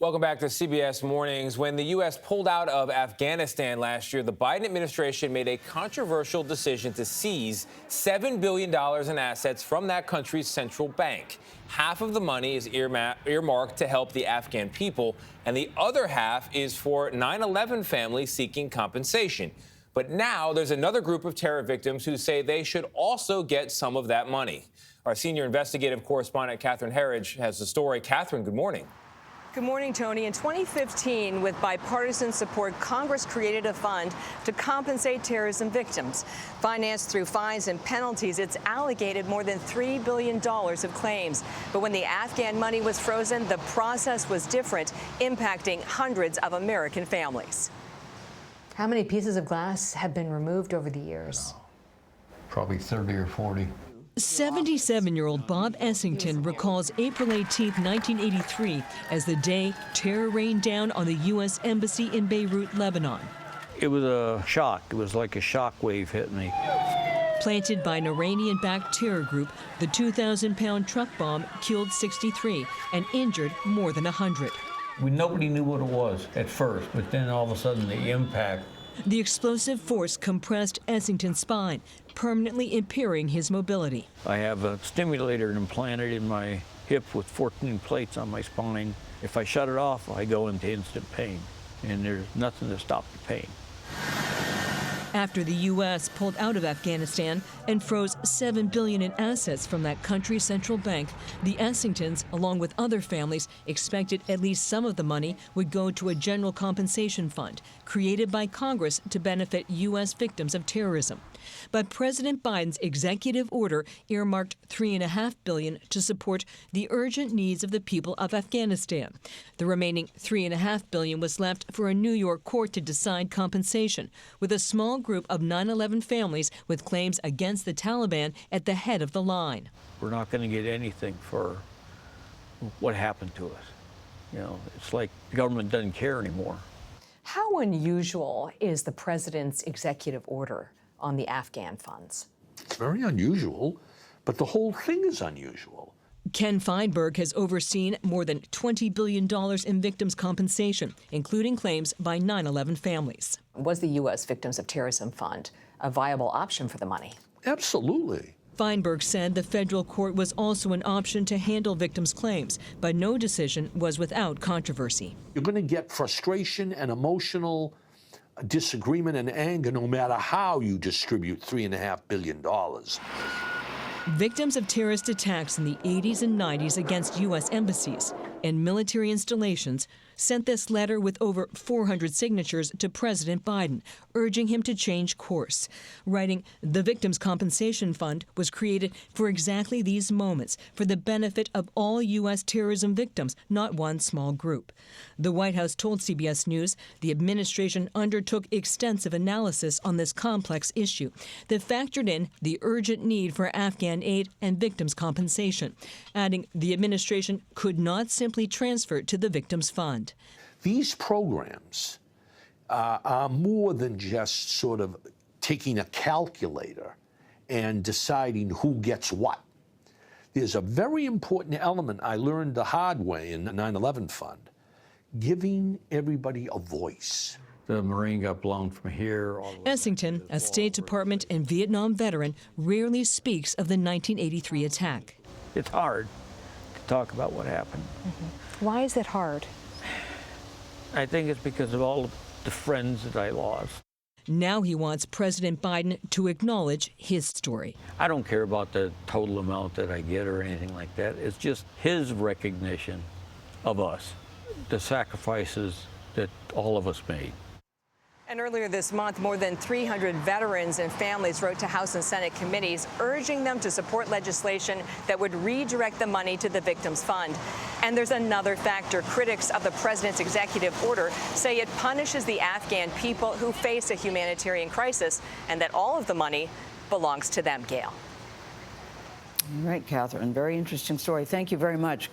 Welcome back to CBS Mornings. When the U.S. pulled out of Afghanistan last year, the Biden administration made a controversial decision to seize $7 billion in assets from that country's central bank. Half of the money is earmarked to help the Afghan people, and the other half is for 9/11 families seeking compensation. But now there's another group of terror victims who say they should also get some of that money. Our senior investigative correspondent, Herridge, has the story. Catherine, good morning. Good morning, Tony. In 2015, with bipartisan support, Congress created a fund to compensate terrorism victims. Financed through fines and penalties, it's allocated more than $3 billion of claims. But when the Afghan money was frozen, the process was different, impacting hundreds of American families. How many pieces of glass have been removed over the years? Probably 30 or 40. 77-year-old Bob Essington recalls April 18, 1983, as the day terror rained down on the U.S. Embassy in Beirut, Lebanon. It was a shock. It was like a shock wave hit me. Planted by an Iranian-backed terror group, the 2,000-pound truck bomb killed 63 and injured more than 100. Nobody knew what it was at first, but then all of a sudden the impact. The explosive force compressed Essington's spine, permanently impairing his mobility. I have a stimulator implanted in my hip with 14 plates on my spine. If I shut it off, I go into instant pain, and there's nothing to stop the pain. After the U.S. pulled out of Afghanistan and froze $7 billion in assets from that country's central bank, the Essingtons, along with other families, expected at least some of the money would go to a general compensation fund created by Congress to benefit U.S. victims of terrorism. But President Biden's executive order earmarked $3.5 billion to support the urgent needs of the people of Afghanistan. The remaining $3.5 billion was left for a New York court to decide compensation, with a small group of 9/11 families with claims against the Taliban at the head of the line. We're not going to get anything for what happened to us. You know, it's like the government doesn't care anymore. How unusual is the president's executive order on the Afghan funds? It's very unusual, but the whole thing is unusual. Ken Feinberg has overseen more than $20 billion in victims' compensation, including claims by 9/11 families. Was the U.S. Victims of Terrorism Fund a viable option for the money? Absolutely. Feinberg said the federal court was also an option to handle victims' claims, but no decision was without controversy. You're going to get frustration and emotional disagreement and anger no matter how you distribute $3.5 billion. Victims of terrorist attacks in the 80s and 90s against U.S. embassies and military installations sent this letter with over 400 signatures to President Biden, urging him to change course, writing, "The Victims' Compensation Fund was created for exactly these moments, for the benefit of all U.S. terrorism victims, not one small group." The White House told CBS News the administration undertook extensive analysis on this complex issue that factored in the urgent need for Afghan aid and victims' compensation, adding the administration could not simply transfer to the Victims Fund. These programs are more than just sort of taking a calculator and deciding who gets what. There's a very important element I learned the hard way in the 9/11 Fund, giving everybody a voice. The Marine got blown from here. Essington, a State Department and Vietnam veteran, rarely speaks of the 1983 attack. It's hard to talk about what happened. Why is it hard? I think it's because of all of the friends that I lost. Now he wants President Biden to acknowledge his story. I don't care about the total amount that I get or anything like that. It's just his recognition of us, the sacrifices that all of us made. And earlier this month, more than 300 veterans and families wrote to House and Senate committees urging them to support legislation that would redirect the money to the Victims Fund. And there's another factor. Critics of the president's executive order say it punishes the Afghan people who face a humanitarian crisis and that all of the money belongs to them, Gayle. All right, Catherine, very interesting story. Thank you very much.